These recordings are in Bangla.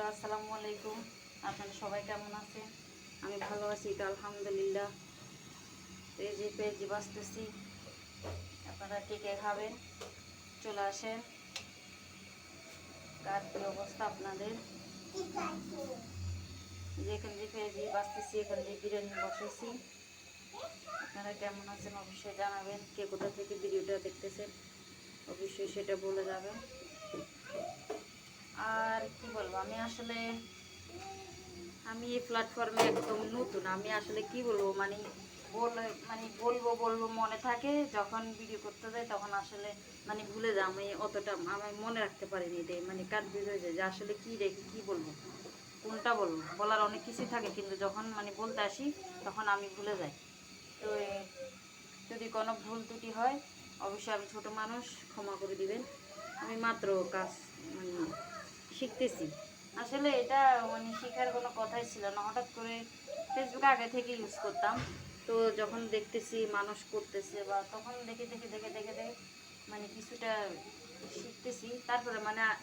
বন্ধুরা, আসসালামু আলাইকুম। আপনারা সবাই কেমন আছেন? আমি ভালো আছি তো, আলহামদুলিল্লাহ। এই যে পেঁয়াজি বাছতেছি, আপনারা কে কে খাবেন চলে আসেন। কার কী অবস্থা আপনাদের? যেখান দিয়ে পেঁয়াজি বাছতেছি, এখান দিয়ে বিরিয়ানি বসেছি। আপনারা কেমন আছেন অবশ্যই জানাবেন। কে কোথা থেকে ভিডিওটা দেখতেছেন অবশ্যই সেটা বলে যাবেন। আর কি বলবো, আমি এই প্ল্যাটফর্মে একদম নতুন। আমি আসলে কি বলবো, বলবো মনে থাকে, যখন ভিডিও করতে যাই তখন আসলে ভুলে যাই। আমি অতটা মনে রাখতে পারিনি, এটাই কনফিউজ হয়ে যায় যে আসলে কি রেখে কি বলবো, কোনটা বলবো। বলার অনেক কিছুই থাকে, কিন্তু যখন বলতে আসি তখন আমি ভুলে যাই। তো যদি কোনো ভুল ত্রুটি হয় অবশ্যই, আমি ছোট মানুষ, ক্ষমা করে দিবেন। আমি মাত্র কাজ শিখতেছি। আসলে এটা শেখার কোনো কথাই ছিল না। হঠাৎ করে ফেসবুক আগে থেকে ইউজ করতাম, তো যখন দেখতেছি মানুষ করতেছে, বা তখন দেখে দেখে দেখে দেখে দেখে কিছুটা শিখতেছি। তারপরে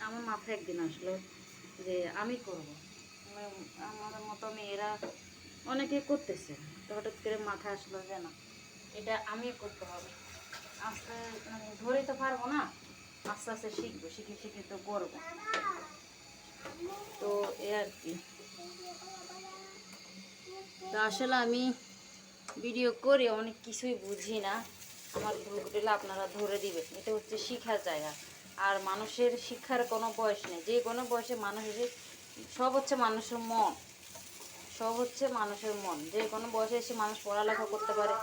আমার মাথায় একদিন আসলো যে আমি করব। আমার মতো মেয়েরা অনেকে করতেছে, তো হঠাৎ করে মাথায় আসলো যে না, এটা আমি করতে হবে। আস্তে ধরে তো পারবো না, আস্তে আস্তে শিখবো, শিখে শিখে তো করবো। তো এ আর কি। তো আসলে আমি ভিডিও করে অনেক কিছুই বুঝি না। আমার ভুল ঘটলে আপনারা ধরে দিবেন। এটা হচ্ছে শিক্ষার জায়গা। আর মানুষের শিক্ষার কোনো বয়স নেই। যে কোনো বয়সে মানুষের সব হচ্ছে মানুষের মন। সব হচ্ছে মানুষের মন। যে কোনো বয়সে এসে মানুষ পড়ালেখা করতে পারে,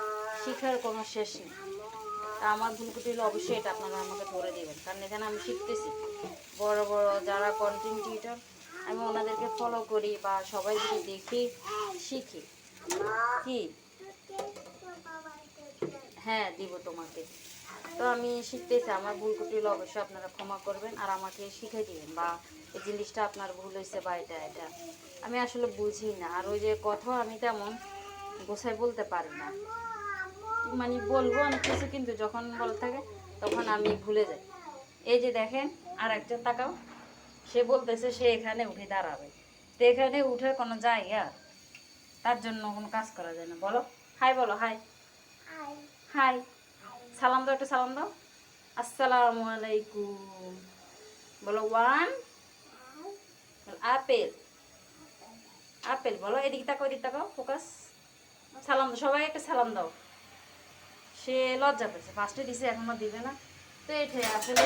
শিক্ষার কোনো শেষ নেই। তা আমার ভুল হলে অবশ্যই এটা আপনারা আমাকে ধরে দেবেন, কারণ এখানে আমি শিখতেছি। বড় বড় যারা কন্টেন্ট ক্রিয়েটর, আমি ওনাদেরকে ফলো করি, বা সবাই যদি দেখি শিখি। কি হ্যাঁ, দিব তোমাকে। তো আমি শিখতেছি। আমার ভুল হলে অবশ্যই আপনারা ক্ষমা করবেন আর আমাকে শিখিয়ে দিবেন, বা এই জিনিসটা আপনার ভুল হয়েছে, বা এটা এটা আমি আসলে বুঝি না। আর ওই যে কথা আমি তেমন গোছায় বলতে পারি না। বলবো অনেক কিছু, কিন্তু যখন বলা থাকে তখন আমি ভুলে যাই। এই যে দেখেন, আর একজন তাকাও, সে বলতেছে সে এখানে উঠে দাঁড়াবে। তো এখানে উঠার কোনো জায়গা, তার জন্য কোনো কাজ করা যায় না। বলো হাই, বলো হাই। হাই, সালাম দাও, একটু সালাম দাও। আসসালামু আলাইকুম বলো। One, apple. আপেল বলো। এদিকে তাকাও, এদিকে তাকাও, ফোকাস। সালাম দাও, সবাই একটা সালাম দাও। সে লজ্জা পেয়েছে, ফার্স্টে দিছে, এখনো দিবে না। তো এটাই আসলে